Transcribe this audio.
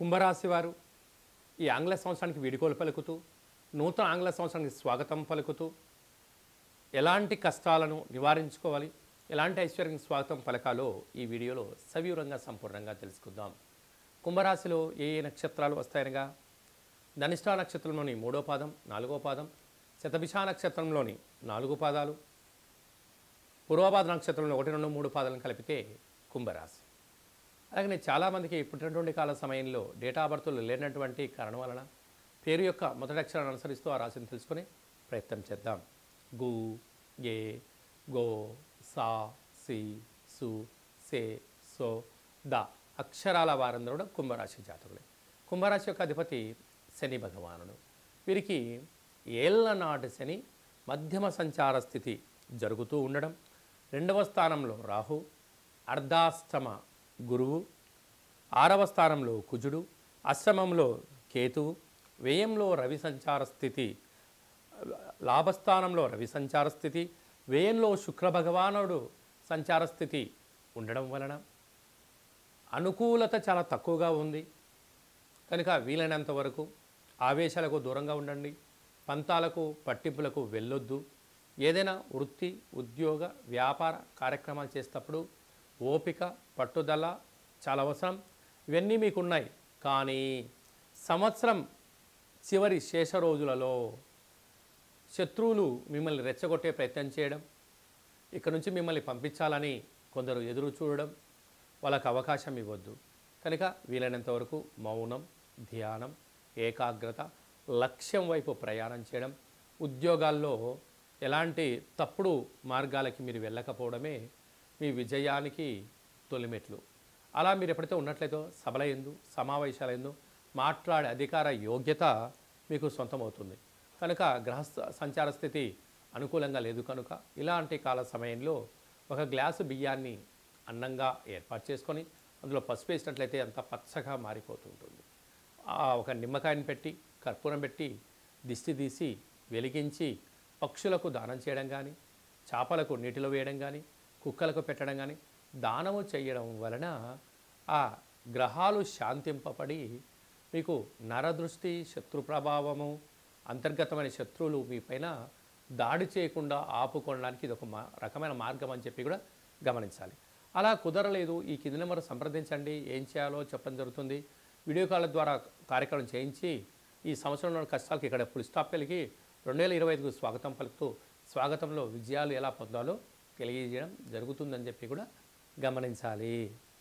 కుంభరాశి వారు ఈ ఆంగ్ల సంవత్సరానికి వీడ్కోలు పలుకుతూ నూతన ఆంగ్ల సంవత్సరానికి స్వాగతం పలుకుతూ ఎలాంటి కష్టాలను నివారించుకోవాలి, ఎలాంటి ఐశ్వర్యం స్వాగతం పలకాలో ఈ వీడియోలో సవివరంగా సంపూర్ణంగా తెలుసుకుందాం. కుంభరాశిలో ఏ ఏ నక్షత్రాలు వస్తాయనగా ధనిష్ఠా నక్షత్రంలోని 3వ పాదం 4వ పాదం, శతభిష నక్షత్రంలోని 4 పాదాలు, పూర్వభాద్ర నక్షత్రంలో 1, 2, 3 పాదాలను కలిపితే కుంభరాశి. అలాగే చాలామందికి పుట్టినటువంటి కాల సమయంలో డేటా బర్త్లు లేనటువంటి కారణం వలన పేరు యొక్క మొదటి అక్షరాన్ని అనుసరిస్తూ ఆ రాశిని తెలుసుకునే ప్రయత్నం చేద్దాం. గు, గే, గో, సా, సి, సు, సే, సో, ద అక్షరాల వారందరూ కూడా కుంభరాశి జాతకులే. కుంభరాశి యొక్క అధిపతి శని భగవానుడు. వీరికి ఏళ్లనాటి శని మధ్యమ సంచార స్థితి జరుగుతూ ఉండడం, 2వ స్థానంలో రాహు, అర్ధాష్టమ గురువు, 6వ స్థానంలో కుజుడు, అష్టమంలో కేతువు, వ్యయంలో రవి సంచార స్థితి, లాభస్థానంలో రవి సంచార స్థితి, వ్యయంలో శుక్ర భగవానుడు సంచార స్థితి ఉండడం వలన అనుకూలత చాలా తక్కువగా ఉంది. కనుక వీలైనంత వరకు ఆవేశాలకు దూరంగా ఉండండి, పంతాలకు పట్టింపులకు వెళ్ళొద్దు. ఏదైనా వృత్తి, ఉద్యోగ, వ్యాపార కార్యక్రమాలు చేసేటప్పుడు ఓపిక, పట్టుదల చాలా అవసరం. ఇవన్నీ మీకున్నాయి. కానీ సంవత్సరం చివరి శేష రోజులలో శత్రువులు మిమ్మల్ని రెచ్చగొట్టే ప్రయత్నం చేయడం, ఇక్కడ నుంచి మిమ్మల్ని పంపించాలని కొందరు ఎదురు చూడడం, వాళ్ళకు అవకాశం ఇవ్వద్దు. కనుక వీలైనంత వరకు మౌనం, ధ్యానం, ఏకాగ్రత, లక్ష్యం వైపు ప్రయాణం చేయడం, ఉద్యోగాల్లో ఎలాంటి తప్పుడు మార్గాలకి మీరు వెళ్ళకపోవడమే మీ విజయానికి తొలిమెట్లు. అలా మీరు ఎప్పుడైతే ఉన్నట్లయితే సభల యందు, సమావేశాల యందు మాట్లాడే అధికార యోగ్యత మీకు సొంతమవుతుంది. కనుక గ్రహ సంచార స్థితి అనుకూలంగా లేదు కనుక ఇలాంటి కాల సమయంలో ఒక గ్లాసు బియ్యాన్ని అన్నంగా ఏర్పాటు చేసుకొని అందులో పసుపు వేసినట్లయితే అంత పచ్చగా మారిపోతుంటుంది. ఒక నిమ్మకాయని పెట్టి కర్పూరం పెట్టి దిష్టి తీసి వెలిగించి పక్షులకు దానం చేయడం కానీ, చేపలకు నీటిలో వేయడం కానీ, కుక్కలకు పెట్టడం కానీ దానము చేయడం వలన ఆ గ్రహాలు శాంతింపబడి మీకు నరదృష్టి, శత్రు ప్రభావము, అంతర్గతమైన శత్రువులు మీ పైన దాడి చేయకుండా ఆపుకోవడానికి ఇది ఒక రకమైన మార్గం అని చెప్పి కూడా గమనించాలి. అలా కుదరలేదు, ఈ కింది నెంబర్ సంప్రదించండి, ఏం చేయాలో చెప్పడం జరుగుతుంది. వీడియో కాల్ ద్వారా కార్యక్రమం చేయించి ఈ సంవత్సరంలో కష్టాలకి ఇక్కడ ఫుల్ స్టాప్ కలిగి 2025కు స్వాగతం పలుకుతూ స్వాగతంలో విజయాలు ఎలా పొందాలో తెలియజేయడం జరుగుతుందని చెప్పి కూడా గమనించాలి.